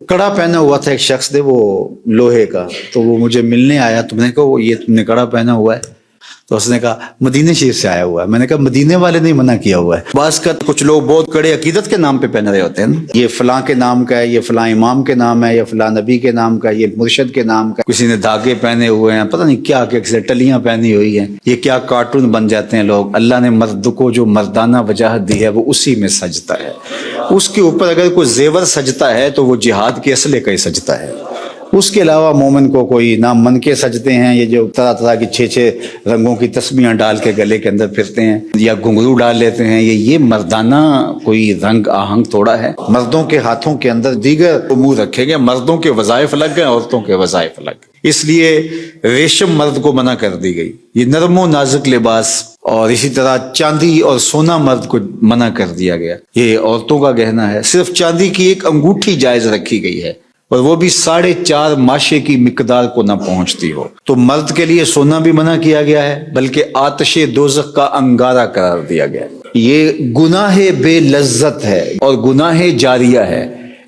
कड़ा पहना हुआ था एक शख्स थे, वो लोहे का, तो वो मुझे मिलने आया। तो मैंने कहा वो ये तुमने कड़ा पहना हुआ है? तो उसने कहा मदीने शरीफ से आया हुआ है। मैंने कहा मदीने वाले ने मना किया हुआ है। बास का कुछ लोग बहुत कड़े अकीदत के नाम पे पहन रहे होते हैं ना, ये फलां के नाम का है, ये फलां इमाम के नाम है, ये फलां नबी के नाम का, ये मुर्शद के नाम का। किसी ने धागे पहने हुए हैं, पता नहीं क्या क्या, किसी ने टलियां पहनी हुई हैं। ये क्या कार्टून बन जाते हैं लोग। अल्लाह ने मर्द को जो मर्दाना वजाहत दी है वो उसी में सजता है। उसके ऊपर अगर कोई जेवर सजता है तो वो जिहाद के असले का ही सजता है। उसके अलावा मोमिन को कोई ना मन के सजते हैं, ये जो तरह तरह की 6 रंगों की तस्बीहां डाल के गले के अंदर फिरते हैं या घुंघरू डाल लेते हैं, ये मर्दाना कोई रंग आहंग थोड़ा है। मर्दों के हाथों के अंदर दीगर उमूर रखे गए। मर्दों के वज़ाइफ अलग हैं, औरतों के वज़ाइफ अलग। इसलिए रेशम मर्द को मना कर दी गई, ये नरमो नाजुक लिबास। और इसी तरह चांदी और सोना मर्द को मना कर दिया गया, ये औरतों का गहना है। सिर्फ चांदी की एक अंगूठी जायज रखी गई है, और वो भी 4.5 माशे की मिकदार को ना पहुंचती हो। तो मर्द के लिए सोना भी मना किया गया है, बल्कि आतशे दोज़ख का अंगारा करार दिया गया है। ये गुनाह बेलज्जत है और गुनाह जारिया है।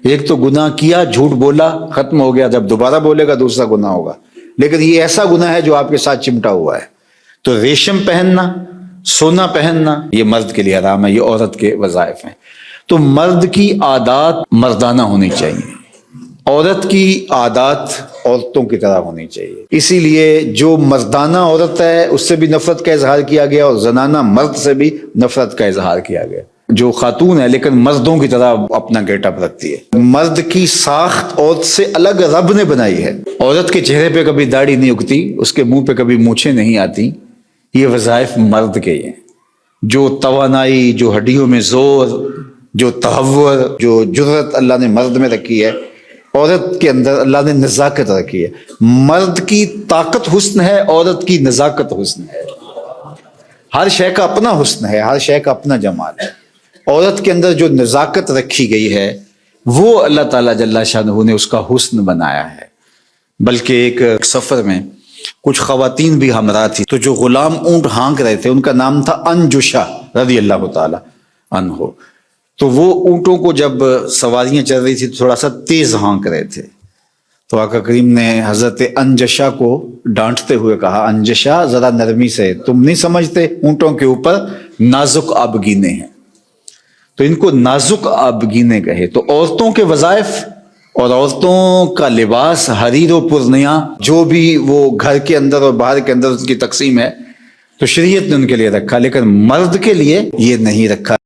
एक तो गुनाह किया, झूठ बोला, खत्म हो गया, जब दोबारा बोलेगा दूसरा गुनाह होगा। लेकिन ये ऐसा गुनाह है जो आपके साथ चिमटा हुआ है। तो रेशम पहनना, सोना पहनना, ये मर्द के लिए हराम है, ये औरत के वज़ाइफ हैं। तो मर्द की आदत मर्दाना होनी चाहिए, औरत की आदत औरतों की तरह होनी चाहिए। इसीलिए जो मर्दाना औरत है उससे भी नफरत का इजहार किया गया, और जनाना मर्द से भी नफरत का इजहार किया गया। जो खातून है लेकिन मर्दों की तरह अपना गेटअप रखती है। मर्द की साख्त औरत से अलग रब ने बनाई है। औरत के चेहरे पे कभी दाढ़ी नहीं उगती, उसके मुंह पे कभी मूछें नहीं आती। ये वज़ाइफ मर्द के हैं। जो तवानाई, जो हड्डियों में जोर, जो तहव्वुर, जो जुर्रत अल्लाह ने मर्द में रखी है, औरत के अंदर अल्लाह ने नज़ाकत रखी है। मर्द की ताकत हुस्न है, औरत की नज़ाकत हुस्न है। हर शय का अपना हुस्न है, हर शय का अपना जमाल है। औरत के अंदर जो नज़ाकत रखी गई है वो अल्लाह ताला जल्ला शानहू ने उसका हुस्न बनाया है। बल्कि एक सफर में कुछ खवातीन भी हमरा थी, तो जो गुलाम ऊंट हाँक रहे थे उनका नाम था अंजुशा रज़ी अल्लाह ताला अन्हो। तो वो ऊँटों को जब सवारियां चल रही थी तो थोड़ा सा तेज हाँक रहे थे। तो आका करीम ने हजरत अंजशा को डांटते हुए कहा, अंजशा जरा नरमी से, तुम नहीं समझते ऊँटों के ऊपर नाजुक आबगीने हैं। तो इनको नाजुक आबगीने कहे। तो औरतों के वज़ाइफ और औरतों का लिबास, हरीरो पुरनिया, जो भी वो घर के अंदर और बाहर के अंदर उसकी तकसीम है, तो शरीयत ने उनके लिए रखा, लेकिन मर्द के लिए ये नहीं रखा।